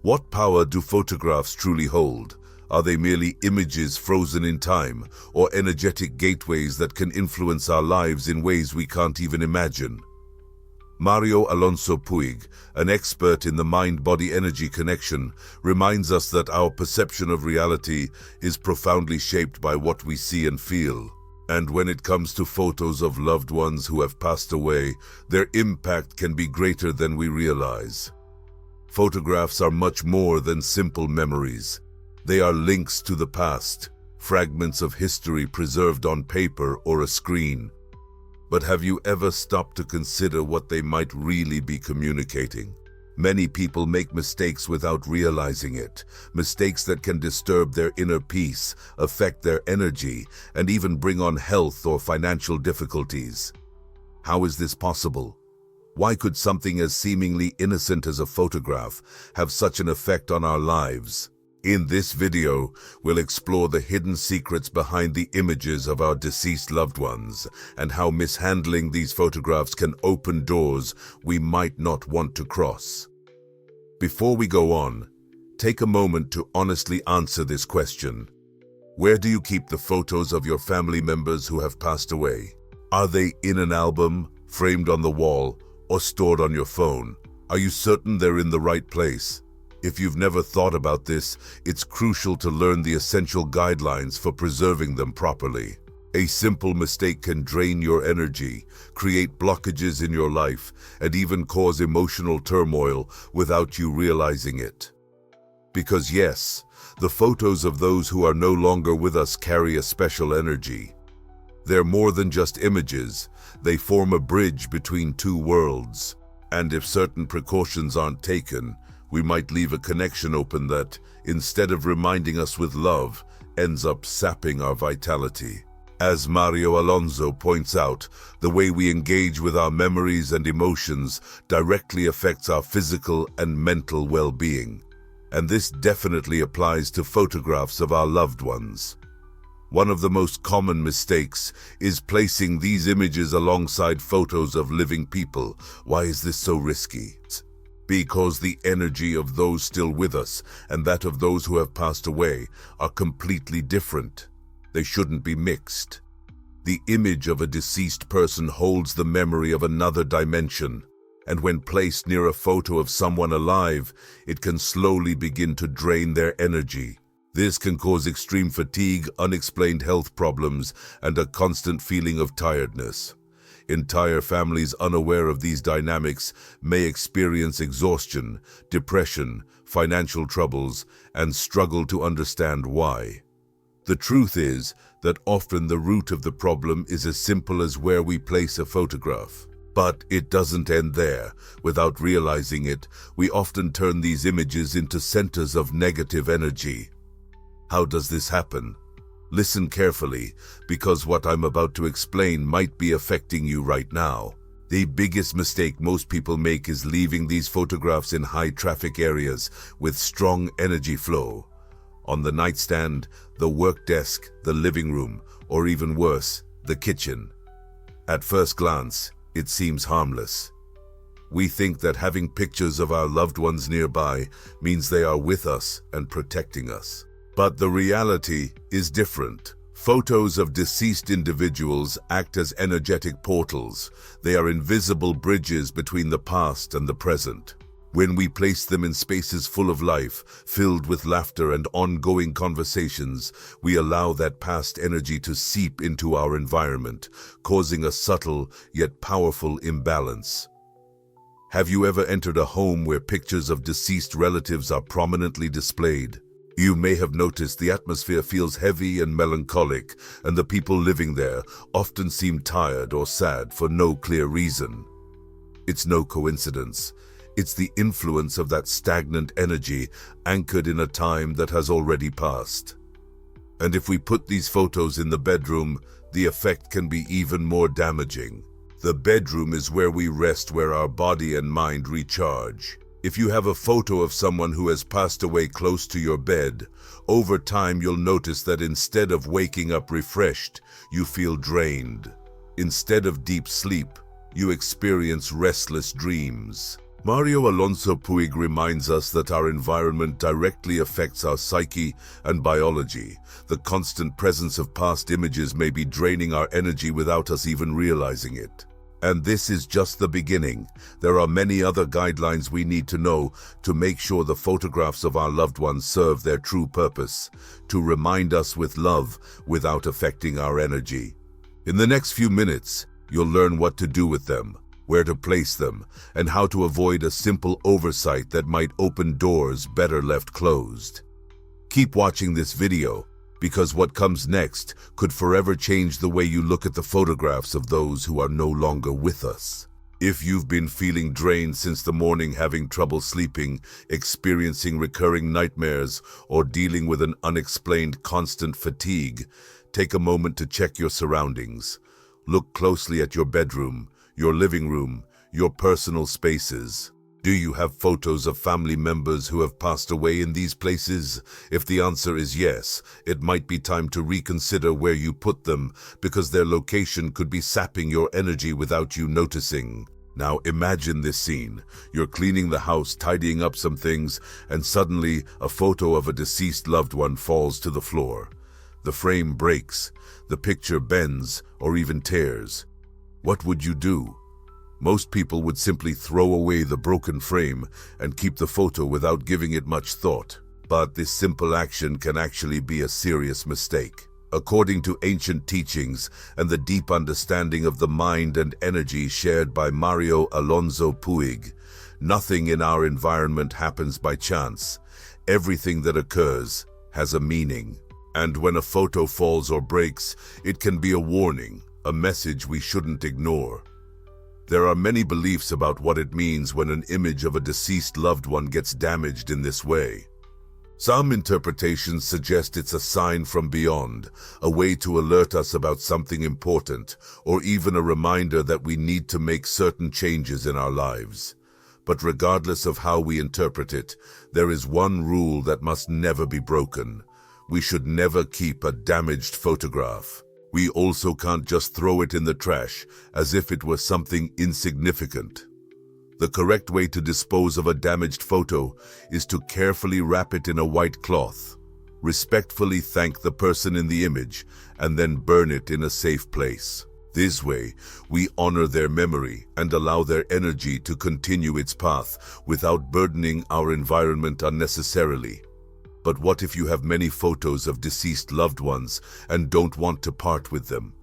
What power do photographs truly hold? Are they merely images frozen in time, or energetic gateways that can influence our lives in ways we can't even imagine? Alonso Puig, an expert in the mind-body energy connection, reminds us that our perception of reality is profoundly shaped by what we see and feel. And when it comes to photos of loved ones who have passed away, their impact can be greater than we realize. Photographs are much more than simple memories. They are links to the past, fragments of history preserved on paper or a screen. But have you ever stopped to consider what they might really be communicating? Many people make mistakes without realizing it, mistakes that can disturb their inner peace, affect their energy, and even bring on health or financial difficulties. How is this possible? Why could something as seemingly innocent as a photograph have such an effect on our lives? In this video, we'll explore the hidden secrets behind the images of our deceased loved ones and how mishandling these photographs can open doors we might not want to cross. Before we go on, take a moment to honestly answer this question. Where do you keep the photos of your family members who have passed away? Are they in an album, framed on the wall, or stored on your phone? Are you certain they're in the right place? If you've never thought about this, it's crucial to learn the essential guidelines for preserving them properly. A simple mistake can drain your energy, create blockages in your life, and even cause emotional turmoil without you realizing it. Because yes, the photos of those who are no longer with us carry a special energy. They're more than just images, they form a bridge between two worlds. And if certain precautions aren't taken, we might leave a connection open that, instead of reminding us with love, ends up sapping our vitality. As Alonso points out, the way we engage with our memories and emotions directly affects our physical and mental well-being. And this definitely applies to photographs of our loved ones. One of the most common mistakes is placing these images alongside photos of living people. Why is this so risky? Because the energy of those still with us and that of those who have passed away are completely different. They shouldn't be mixed. The image of a deceased person holds the memory of another dimension, and when placed near a photo of someone alive, it can slowly begin to drain their energy. This can cause extreme fatigue, unexplained health problems, and a constant feeling of tiredness. Entire families unaware of these dynamics may experience exhaustion, depression, financial troubles, and struggle to understand why. The truth is that often the root of the problem is as simple as where we place a photograph. But it doesn't end there. Without realizing it, we often turn these images into centers of negative energy. How does this happen? Listen carefully, because what I'm about to explain might be affecting you right now. The biggest mistake most people make is leaving these photographs in high-traffic areas with strong energy flow. On the nightstand, the work desk, the living room, or even worse, the kitchen. At first glance, it seems harmless. We think that having pictures of our loved ones nearby means they are with us and protecting us. But the reality is different. Photos of deceased individuals act as energetic portals. They are invisible bridges between the past and the present. When we place them in spaces full of life, filled with laughter and ongoing conversations, we allow that past energy to seep into our environment, causing a subtle yet powerful imbalance. Have you ever entered a home where pictures of deceased relatives are prominently displayed? You may have noticed the atmosphere feels heavy and melancholic, and the people living there often seem tired or sad for no clear reason. It's no coincidence. It's the influence of that stagnant energy anchored in a time that has already passed. And if we put these photos in the bedroom, the effect can be even more damaging. The bedroom is where we rest, where our body and mind recharge. If you have a photo of someone who has passed away close to your bed, over time you'll notice that instead of waking up refreshed, you feel drained. Instead of deep sleep, you experience restless dreams. Mario Alonso Puig reminds us that our environment directly affects our psyche and biology. The constant presence of past images may be draining our energy without us even realizing it. And this is just the beginning. There are many other guidelines we need to know to make sure the photographs of our loved ones serve their true purpose, to remind us with love without affecting our energy. In the next few minutes, you'll learn what to do with them, where to place them, and how to avoid a simple oversight that might open doors better left closed. Keep watching this video, because what comes next could forever change the way you look at the photographs of those who are no longer with us. If you've been feeling drained since the morning, having trouble sleeping, experiencing recurring nightmares, or dealing with an unexplained constant fatigue, take a moment to check your surroundings. Look closely at your bedroom, your living room, your personal spaces. Do you have photos of family members who have passed away in these places? If the answer is yes, it might be time to reconsider where you put them, because their location could be sapping your energy without you noticing. Now imagine this scene. You're cleaning the house, tidying up some things, and suddenly a photo of a deceased loved one falls to the floor. The frame breaks, the picture bends, or even tears. What would you do? Most people would simply throw away the broken frame and keep the photo without giving it much thought. But this simple action can actually be a serious mistake. According to ancient teachings and the deep understanding of the mind and energy shared by Mario Alonso Puig, nothing in our environment happens by chance. Everything that occurs has a meaning. And when a photo falls or breaks, it can be a warning, a message we shouldn't ignore. There are many beliefs about what it means when an image of a deceased loved one gets damaged in this way. Some interpretations suggest it's a sign from beyond, a way to alert us about something important, or even a reminder that we need to make certain changes in our lives. But regardless of how we interpret it, there is one rule that must never be broken. We should never keep a damaged photograph. We also can't just throw it in the trash as if it were something insignificant. The correct way to dispose of a damaged photo is to carefully wrap it in a white cloth, respectfully thank the person in the image, and then burn it in a safe place. This way, we honor their memory and allow their energy to continue its path without burdening our environment unnecessarily. But what if you have many photos of deceased loved ones and don't want to part with them?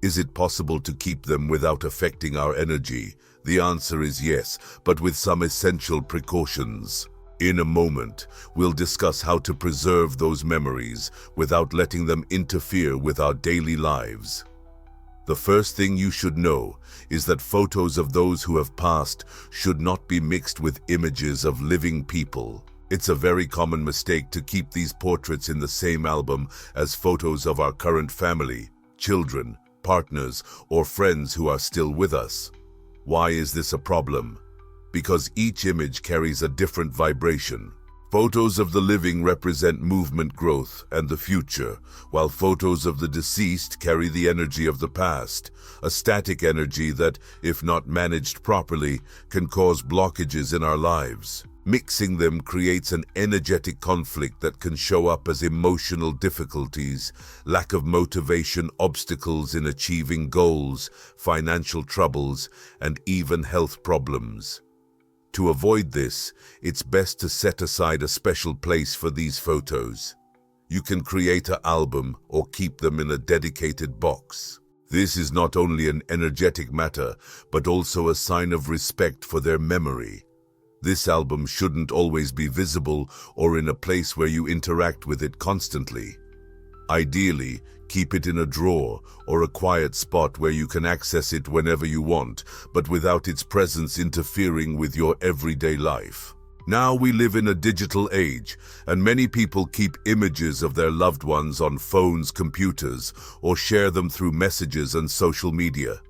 Is it possible to keep them without affecting our energy? The answer is yes, but with some essential precautions. In a moment, we'll discuss how to preserve those memories without letting them interfere with our daily lives. The first thing you should know is that photos of those who have passed should not be mixed with images of living people. It's a very common mistake to keep these portraits in the same album as photos of our current family, children, partners, or friends who are still with us. Why is this a problem? Because each image carries a different vibration. Photos of the living represent movement, growth, and the future, while photos of the deceased carry the energy of the past, a static energy that, if not managed properly, can cause blockages in our lives. Mixing them creates an energetic conflict that can show up as emotional difficulties, lack of motivation, obstacles in achieving goals, financial troubles, and even health problems. To avoid this, it's best to set aside a special place for these photos. You can create an album or keep them in a dedicated box. This is not only an energetic matter, but also a sign of respect for their memory. This album shouldn't always be visible or in a place where you interact with it constantly. Ideally, keep it in a drawer or a quiet spot where you can access it whenever you want, but without its presence interfering with your everyday life. Now we live in a digital age, and many people keep images of their loved ones on phones, computers, or share them through messages and social media.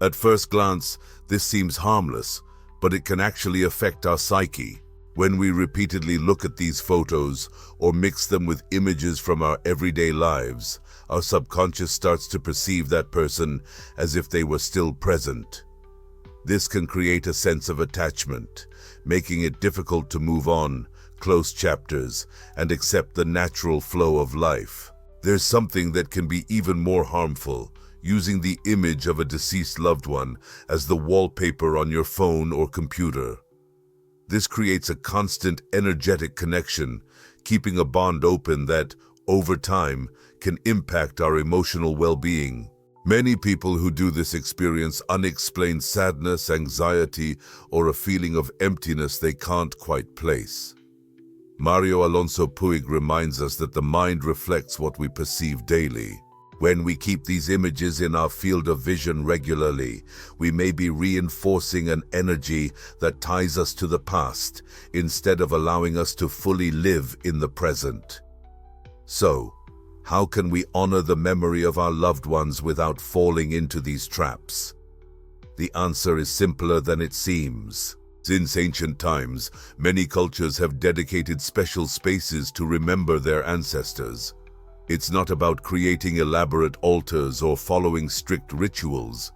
At first glance, this seems harmless, but it can actually affect our psyche. When we repeatedly look at these photos or mix them with images from our everyday lives, our subconscious starts to perceive that person as if they were still present. This can create a sense of attachment, making it difficult to move on, close chapters, and accept the natural flow of life. There's something that can be even more harmful, using the image of a deceased loved one as the wallpaper on your phone or computer. This creates a constant energetic connection, keeping a bond open that, over time, can impact our emotional well-being. Many people who do this experience unexplained sadness, anxiety, or a feeling of emptiness they can't quite place. Mario Alonso Puig reminds us that the mind reflects what we perceive daily. When we keep these images in our field of vision regularly, we may be reinforcing an energy that ties us to the past, instead of allowing us to fully live in the present. So, how can we honor the memory of our loved ones without falling into these traps? The answer is simpler than it seems. Since ancient times, many cultures have dedicated special spaces to remember their ancestors. It's not about creating elaborate altars or following strict rituals,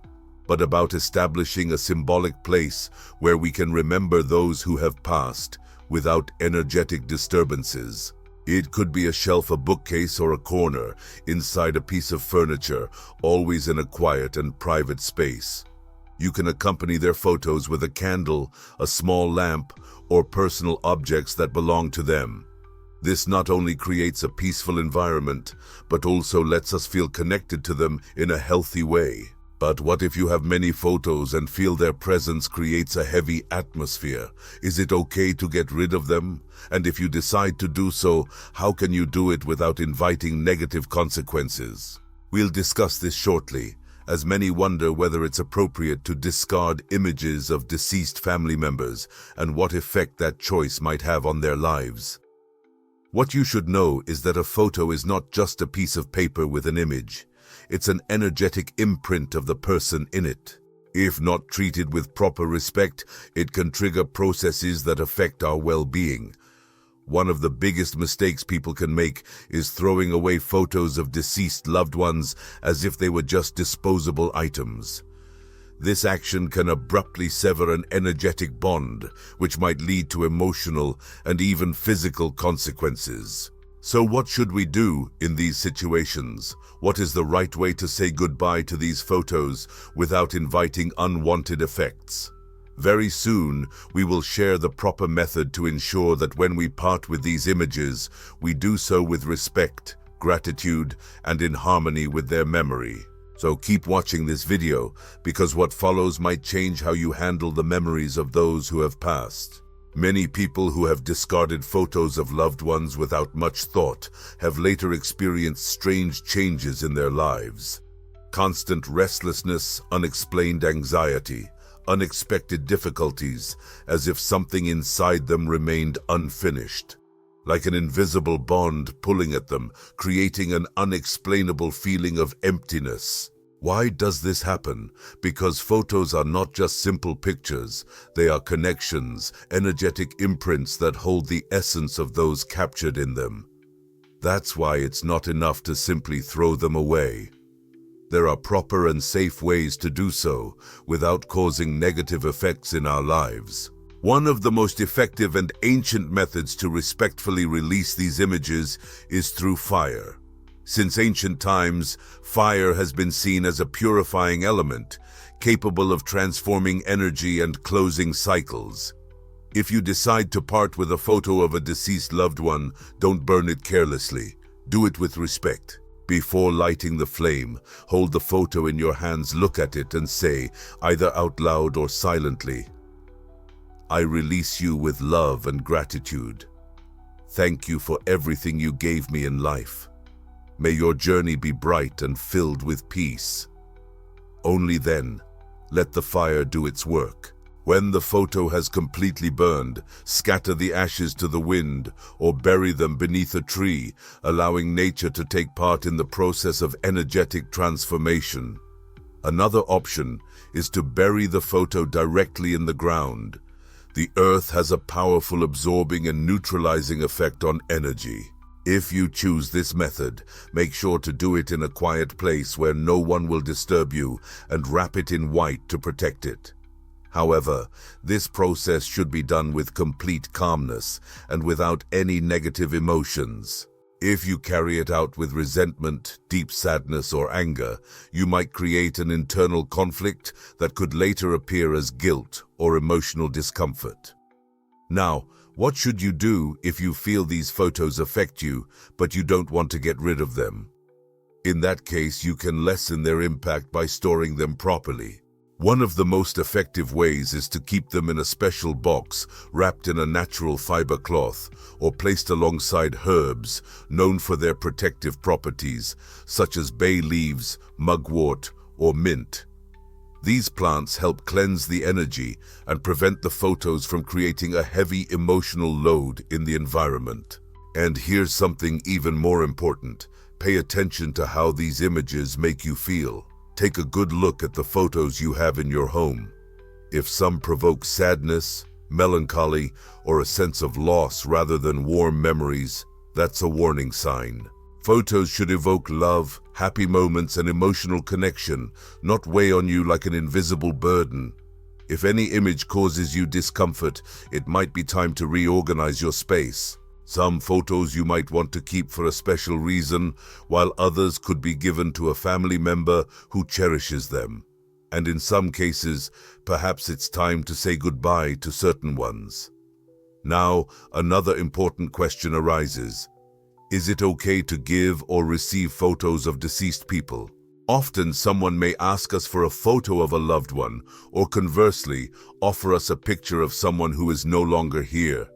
but about establishing a symbolic place where we can remember those who have passed without energetic disturbances. It could be a shelf, a bookcase, or a corner inside a piece of furniture, always in a quiet and private space. You can accompany their photos with a candle, a small lamp, or personal objects that belong to them. This not only creates a peaceful environment, but also lets us feel connected to them in a healthy way. But what if you have many photos and feel their presence creates a heavy atmosphere? Is it okay to get rid of them? And if you decide to do so, how can you do it without inviting negative consequences? We'll discuss this shortly, as many wonder whether it's appropriate to discard images of deceased family members and what effect that choice might have on their lives. What you should know is that a photo is not just a piece of paper with an image. It's an energetic imprint of the person in it. If not treated with proper respect, it can trigger processes that affect our well-being. One of the biggest mistakes people can make is throwing away photos of deceased loved ones as if they were just disposable items. This action can abruptly sever an energetic bond, which might lead to emotional and even physical consequences. So what should we do in these situations? What is the right way to say goodbye to these photos without inviting unwanted effects? Very soon, we will share the proper method to ensure that when we part with these images, we do so with respect, gratitude, and in harmony with their memory. So keep watching this video, because what follows might change how you handle the memories of those who have passed. Many people who have discarded photos of loved ones without much thought have later experienced strange changes in their lives. Constant restlessness, unexplained anxiety, unexpected difficulties, as if something inside them remained unfinished. Like an invisible bond pulling at them, creating an unexplainable feeling of emptiness. Why does this happen? Because photos are not just simple pictures. They are connections, energetic imprints that hold the essence of those captured in them. That's why it's not enough to simply throw them away. There are proper and safe ways to do so without causing negative effects in our lives. One of the most effective and ancient methods to respectfully release these images is through fire. Since ancient times, fire has been seen as a purifying element, capable of transforming energy and closing cycles. If you decide to part with a photo of a deceased loved one, don't burn it carelessly. Do it with respect. Before lighting the flame, hold the photo in your hands, look at it, and say, either out loud or silently, "I release you with love and gratitude. Thank you for everything you gave me in life. May your journey be bright and filled with peace." Only then, let the fire do its work. When the photo has completely burned, scatter the ashes to the wind or bury them beneath a tree, allowing nature to take part in the process of energetic transformation. Another option is to bury the photo directly in the ground. The earth has a powerful absorbing and neutralizing effect on energy. If you choose this method, make sure to do it in a quiet place where no one will disturb you, and wrap it in white to protect it. However, this process should be done with complete calmness and without any negative emotions. If you carry it out with resentment, deep sadness, or anger, you might create an internal conflict that could later appear as guilt or emotional discomfort. Now, what should you do if you feel these photos affect you, but you don't want to get rid of them? In that case, you can lessen their impact by storing them properly. One of the most effective ways is to keep them in a special box wrapped in a natural fiber cloth or placed alongside herbs known for their protective properties, such as bay leaves, mugwort, or mint. These plants help cleanse the energy and prevent the photos from creating a heavy emotional load in the environment. And here's something even more important. Pay attention to how these images make you feel. Take a good look at the photos you have in your home. If some provoke sadness, melancholy, or a sense of loss rather than warm memories, that's a warning sign. Photos should evoke love, happy moments, and emotional connection, not weigh on you like an invisible burden. If any image causes you discomfort, it might be time to reorganize your space. Some photos you might want to keep for a special reason, while others could be given to a family member who cherishes them. And in some cases, perhaps it's time to say goodbye to certain ones. Now, another important question arises. Is it okay to give or receive photos of deceased people? Often someone may ask us for a photo of a loved one, or conversely, offer us a picture of someone who is no longer here.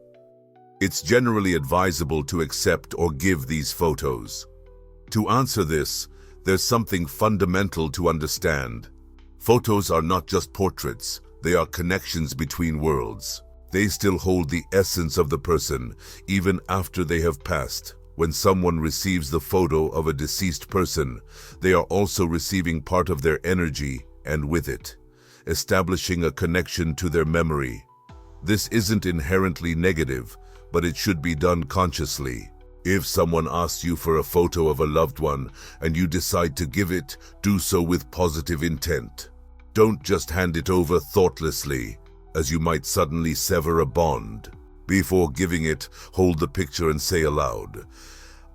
It's generally advisable to accept or give these photos. To answer this, there's something fundamental to understand. Photos are not just portraits, they are connections between worlds. They still hold the essence of the person, even after they have passed. When someone receives the photo of a deceased person, they are also receiving part of their energy, and with it, establishing a connection to their memory. This isn't inherently negative, but it should be done consciously. If someone asks you for a photo of a loved one and you decide to give it, do so with positive intent. Don't just hand it over thoughtlessly, as you might suddenly sever a bond. Before giving it, hold the picture and say aloud,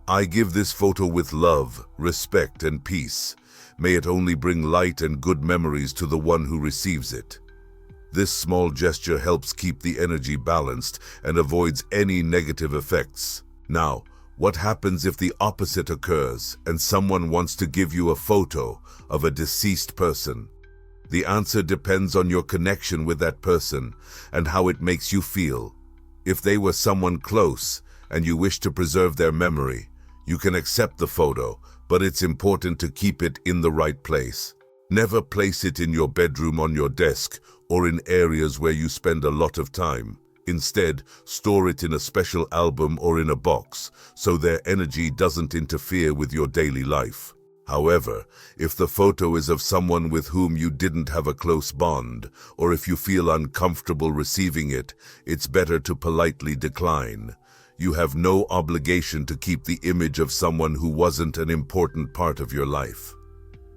"I give this photo with love, respect, and peace. May it only bring light and good memories to the one who receives it." This small gesture helps keep the energy balanced and avoids any negative effects. Now, what happens if the opposite occurs and someone wants to give you a photo of a deceased person? The answer depends on your connection with that person and how it makes you feel. If they were someone close and you wish to preserve their memory, you can accept the photo, but it's important to keep it in the right place. Never place it in your bedroom, on your desk, or in areas where you spend a lot of time. Instead, store it in a special album or in a box, so their energy doesn't interfere with your daily life. However, if the photo is of someone with whom you didn't have a close bond, or if you feel uncomfortable receiving it, it's better to politely decline. You have no obligation to keep the image of someone who wasn't an important part of your life.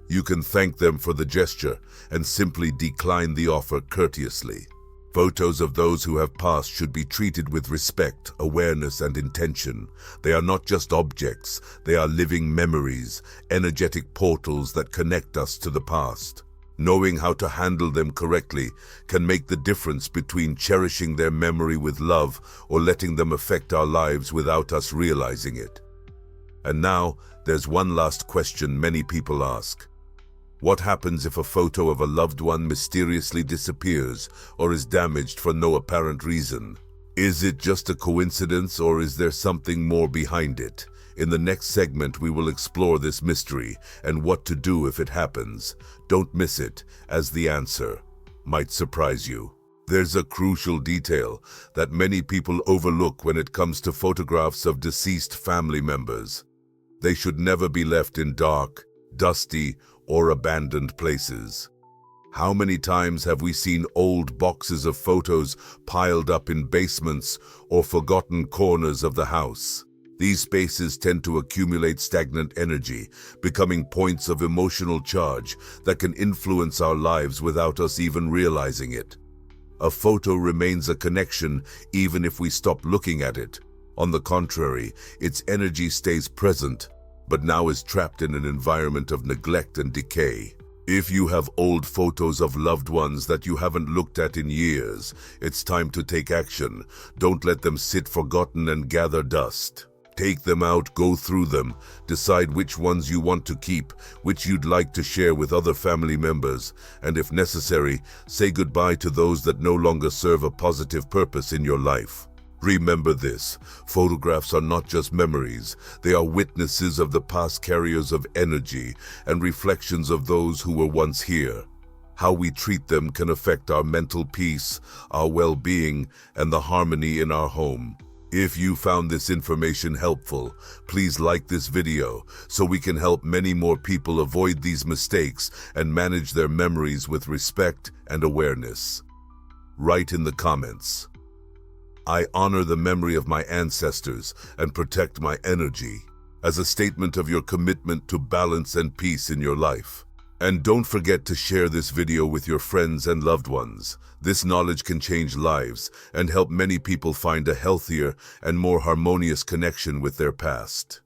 You can thank them for the gesture and simply decline the offer courteously. Photos of those who have passed should be treated with respect, awareness, and intention. They are not just objects, they are living memories, energetic portals that connect us to the past. Knowing how to handle them correctly can make the difference between cherishing their memory with love or letting them affect our lives without us realizing it. And now, there's one last question many people ask. What happens if a photo of a loved one mysteriously disappears or is damaged for no apparent reason? Is it just a coincidence, or is there something more behind it? In the next segment, we will explore this mystery and what to do if it happens. Don't miss it, as the answer might surprise you. There's a crucial detail that many people overlook when it comes to photographs of deceased family members. They should never be left in dark, dusty, or abandoned places. How many times have we seen old boxes of photos piled up in basements or forgotten corners of the house? These spaces tend to accumulate stagnant energy, becoming points of emotional charge that can influence our lives without us even realizing it. A photo remains a connection even if we stop looking at it. On the contrary, its energy stays present, but now is trapped in an environment of neglect and decay. If you have old photos of loved ones that you haven't looked at in years, it's time to take action. Don't let them sit forgotten and gather dust. Take them out, go through them, decide which ones you want to keep, which you'd like to share with other family members, and if necessary, say goodbye to those that no longer serve a positive purpose in your life. Remember this, photographs are not just memories, they are witnesses of the past, carriers of energy, and reflections of those who were once here. How we treat them can affect our mental peace, our well-being, and the harmony in our home. If you found this information helpful, please like this video so we can help many more people avoid these mistakes and manage their memories with respect and awareness. Write in the comments, "I honor the memory of my ancestors and protect my energy," as a statement of your commitment to balance and peace in your life. And don't forget to share this video with your friends and loved ones. This knowledge can change lives and help many people find a healthier and more harmonious connection with their past.